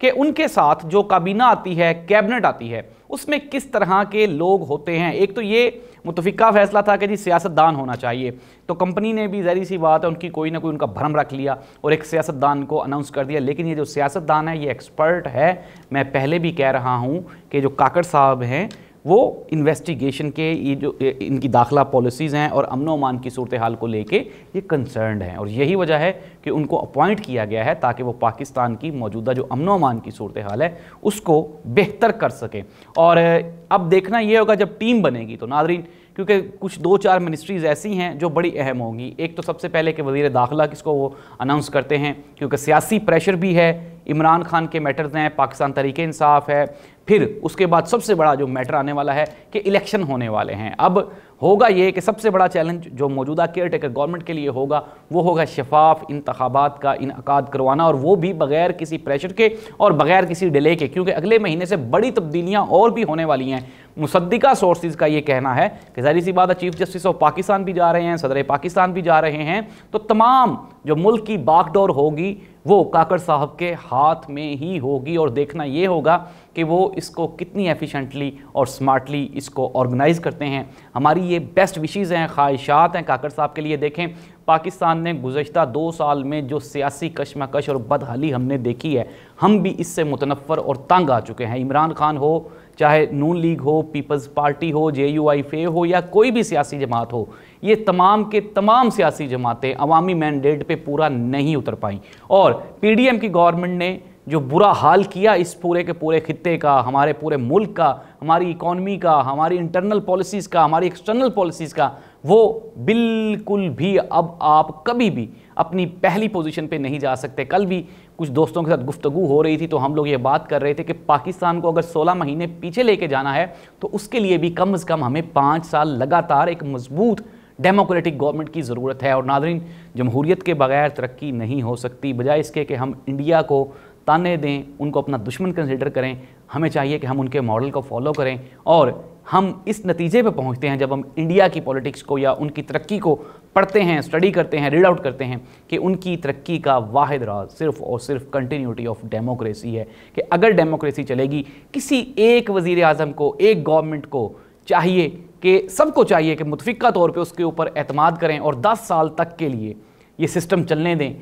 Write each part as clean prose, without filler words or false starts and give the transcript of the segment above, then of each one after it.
کہ ان کے ساتھ جو کابینہ آتی ہے، کیبنٹ آتی ہے، اس میں کس طرح کے لوگ ہوتے ہیں۔ ایک تو یہ متفقہ فیصلہ تھا کہ جی سیاست دان ہونا چاہیے، تو کمپنی نے بھی ظاہری سی بات ہے ان کی کوئی نہ کوئی ان کا بھرم رکھ لیا اور ایک سیاست دان کو اناؤنس کر دیا، لیکن یہ جو سیاست دان ہے یہ ایکسپرٹ ہے۔ میں پہلے بھی کہہ رہا ہوں کہ جو کاکڑ صاحب ہیں وہ انویسٹیگیشن کے یہ جو ان کی داخلہ پالیسیز ہیں اور امن و امان کی صورتحال کو لے کے یہ کنسرنڈ ہیں، اور یہی وجہ ہے کہ ان کو اپوائنٹ کیا گیا ہے تاکہ وہ پاکستان کی موجودہ جو امن و امان کی صورتحال ہے اس کو بہتر کر سکیں۔ اور اب دیکھنا یہ ہوگا جب ٹیم بنے گی تو ناظرین، کیونکہ کچھ 2-4 منسٹریز ایسی ہیں جو بڑی اہم ہوں گی۔ ایک تو سب سے پہلے کہ وزیر داخلہ کس کو وہ اناؤنس کرتے ہیں، کیونکہ سیاسی پریشر بھی ہے، عمران خان کے میٹرز ہیں، پاکستان تحریک انصاف ہے، پھر اس کے بعد سب سے بڑا جو میٹر آنے والا ہے کہ الیکشن ہونے والے ہیں۔ اب ہوگا یہ کہ سب سے بڑا چیلنج جو موجودہ کیئر ٹیکر گورنمنٹ کے لیے ہوگا وہ ہوگا شفاف انتخابات کا انعقاد کروانا، اور وہ بھی بغیر کسی پریشر کے اور بغیر کسی ڈیلے کے، کیونکہ اگلے مہینے سے بڑی تبدیلیاں اور بھی ہونے والی ہیں۔ مصدقہ سورسز کا یہ کہنا ہے کہ ظاہری سی بات ہے چیف جسٹس آف پاکستان بھی جا رہے ہیں، صدر پاکستان بھی جا رہے ہیں، تو تمام جو ملک کی باغ ڈور ہوگی وہ کاکڑ صاحب کے ہاتھ میں ہی ہوگی، اور دیکھنا یہ ہوگا کہ وہ اس کو کتنی ایفیشنٹلی اور سمارٹلی اس کو آرگنائز کرتے ہیں۔ ہماری یہ بیسٹ وشیز ہیں، خواہشات ہیں کاکڑ صاحب کے لیے۔ دیکھیں پاکستان نے گزشتہ 2 سال میں جو سیاسی کشمکش اور بدحالی ہم نے دیکھی ہے، ہم بھی اس سے متنفر اور تنگ آ چکے ہیں۔ عمران خان ہو، چاہے نون لیگ ہو، پیپلز پارٹی ہو، JUIF ہو، یا کوئی بھی سیاسی جماعت ہو، یہ تمام کے تمام سیاسی جماعتیں عوامی مینڈیٹ پہ پورا نہیں اتر پائیں، اور PDM کی گورنمنٹ نے جو برا حال کیا اس پورے کے پورے خطے کا، ہمارے پورے ملک کا، ہماری اکانومی کا، ہماری انٹرنل پالیسیز کا، ہماری ایکسٹرنل پالیسیز کا، وہ بالکل بھی اب آپ کبھی بھی اپنی پہلی پوزیشن پہ نہیں جا سکتے۔ کل بھی کچھ دوستوں کے ساتھ گفتگو ہو رہی تھی تو ہم لوگ یہ بات کر رہے تھے کہ پاکستان کو اگر 16 مہینے پیچھے لے کے جانا ہے تو اس کے لیے بھی کم از کم ہمیں 5 سال لگاتار ایک مضبوط ڈیموکریٹک گورنمنٹ کی ضرورت ہے۔ اور ناظرین، جمہوریت کے بغیر ترقی نہیں ہو سکتی۔ بجائے اس کے کہ ہم انڈیا کو تانے دیں، ان کو اپنا دشمن کنسیڈر کریں، ہمیں چاہیے کہ ہم ان کے ماڈل کو فالو کریں، اور ہم اس نتیجے پہ پہنچتے ہیں جب ہم انڈیا کی پولیٹکس کو یا ان کی ترقی کو پڑھتے ہیں، اسٹڈی کرتے ہیں، ریڈ آؤٹ کرتے ہیں کہ ان کی ترقی کا واحد راز صرف اور صرف کنٹینیوٹی آف ڈیموکریسی ہے، کہ اگر ڈیموکریسی چلے گی، کسی ایک وزیر اعظم کو، ایک گورنمنٹ کو چاہیے کہ سب کو چاہیے کہ متفقہ طور پہ اس کے اوپر اعتماد کریں اور 10 سال تک کے لیے یہ سسٹم چلنے دیں۔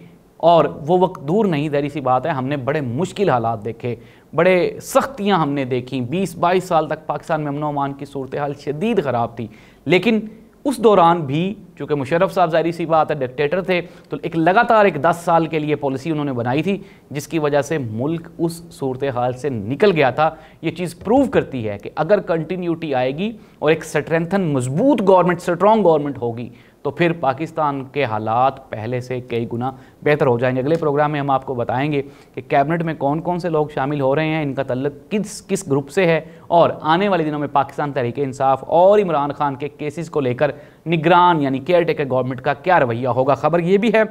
اور وہ وقت دور نہیں، ظاہری سی بات ہے، ہم نے بڑے مشکل حالات دیکھے، بڑے سختیاں ہم نے دیکھیں، 20-22 سال تک پاکستان میں امن و امان کی صورتحال شدید خراب تھی، لیکن اس دوران بھی چونکہ مشرف صاحب ظاہری سی بات ہے ڈکٹیٹر تھے، تو ایک لگاتار 10 سال کے لیے پالیسی انہوں نے بنائی تھی جس کی وجہ سے ملک اس صورتحال سے نکل گیا تھا۔ یہ چیز پروو کرتی ہے کہ اگر کنٹینیوٹی آئے گی اور ایک سٹرینتھن مضبوط گورنمنٹ، سٹرونگ گورنمنٹ ہوگی تو پھر پاکستان کے حالات پہلے سے کئی گنا بہتر ہو جائیں گے۔ اگلے پروگرام میں ہم آپ کو بتائیں گے کہ کیبنٹ میں کون کون سے لوگ شامل ہو رہے ہیں، ان کا تعلق کس گروپ سے ہے، اور آنے والے دنوں میں پاکستان تحریک انصاف اور عمران خان کے کیسز کو لے کر نگران یعنی کیئر ٹیکر گورنمنٹ کا کیا رویہ ہوگا۔ خبر یہ بھی ہے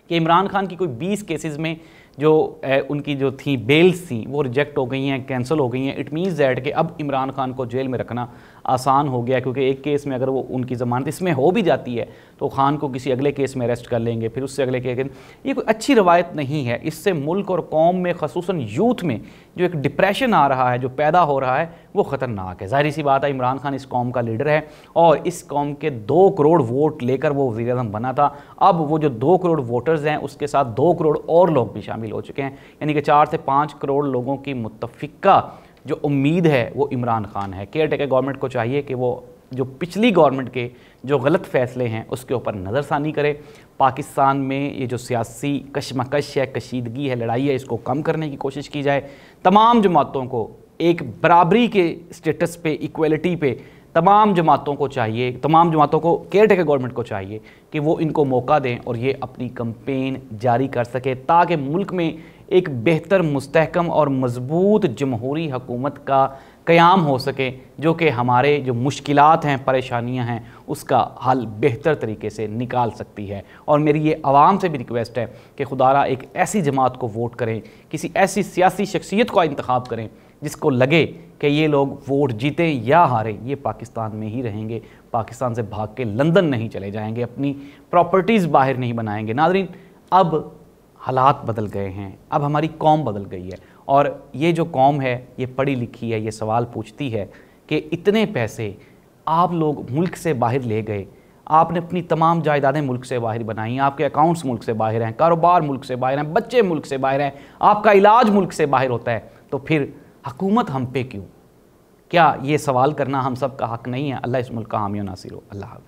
کہ عمران خان کی کوئی 20 کیسز میں جو ان کی جو تھیں بیلز تھیں وہ ریجیکٹ ہو گئی ہیں، کینسل ہو گئی ہیں۔ اٹ مینز دیٹ کہ اب عمران خان کو جیل میں رکھنا آسان ہو گیا، کیونکہ ایک کیس میں اگر وہ ان کی ضمانت اس میں ہو بھی جاتی ہے تو خان کو کسی اگلے کیس میں اریسٹ کر لیں گے، پھر اس سے اگلے کیس۔ یہ کوئی اچھی روایت نہیں ہے، اس سے ملک اور قوم میں خصوصاً یوتھ میں جو ایک ڈپریشن آ رہا ہے، جو پیدا ہو رہا ہے، وہ خطرناک ہے۔ ظاہری سی بات ہے عمران خان اس قوم کا لیڈر ہے اور اس قوم کے 2 کروڑ ووٹ لے کر وہ وزیر اعظم بنا تھا۔ اب وہ جو 2 کروڑ ووٹرز ہیں اس کے ساتھ 2 کروڑ اور لوگ بھی شامل ہو چکے ہیں، یعنی کہ 4 سے 5 کروڑ لوگوں کی متفقہ جو امید ہے وہ عمران خان ہے۔ کیئر ٹیکر گورنمنٹ کو چاہیے کہ وہ جو پچھلی گورنمنٹ کے جو غلط فیصلے ہیں اس کے اوپر نظر ثانی کرے۔ پاکستان میں یہ جو سیاسی کشمکش ہے، کشیدگی ہے، لڑائی ہے، اس کو کم کرنے کی کوشش کی جائے۔ تمام جماعتوں کو ایک برابری کے سٹیٹس پہ، ایکویلٹی پہ تمام جماعتوں کو چاہیے، تمام جماعتوں کو کیئر ٹیکر گورنمنٹ کو چاہیے کہ وہ ان کو موقع دیں اور یہ اپنی کمپین جاری کر سکے تاکہ ملک میں ایک بہتر، مستحکم اور مضبوط جمہوری حکومت کا قیام ہو سکے، جو کہ ہمارے جو مشکلات ہیں، پریشانیاں ہیں، اس کا حل بہتر طریقے سے نکال سکتی ہے۔ اور میری یہ عوام سے بھی ریکویسٹ ہے کہ خدا را ایک ایسی جماعت کو ووٹ کریں، کسی ایسی سیاسی شخصیت کو انتخاب کریں جس کو لگے کہ یہ لوگ ووٹ جیتیں یا ہاریں یہ پاکستان میں ہی رہیں گے، پاکستان سے بھاگ کے لندن نہیں چلے جائیں گے، اپنی پراپرٹیز باہر نہیں بنائیں گے۔ ناظرین، اب حالات بدل گئے ہیں، اب ہماری قوم بدل گئی ہے اور یہ جو قوم ہے یہ پڑھی لکھی ہے، یہ سوال پوچھتی ہے کہ اتنے پیسے آپ لوگ ملک سے باہر لے گئے، آپ نے اپنی تمام جائیدادیں ملک سے باہر بنائی ہیں، آپ کے اکاؤنٹس ملک سے باہر ہیں، کاروبار ملک سے باہر ہیں، بچے ملک سے باہر ہیں، آپ کا علاج ملک سے باہر ہوتا ہے، تو پھر حکومت ہم پہ کیوں؟ کیا یہ سوال کرنا ہم سب کا حق نہیں ہے؟ اللہ اس ملک کا حامی و ناصر ہو۔ اللہ حافظ۔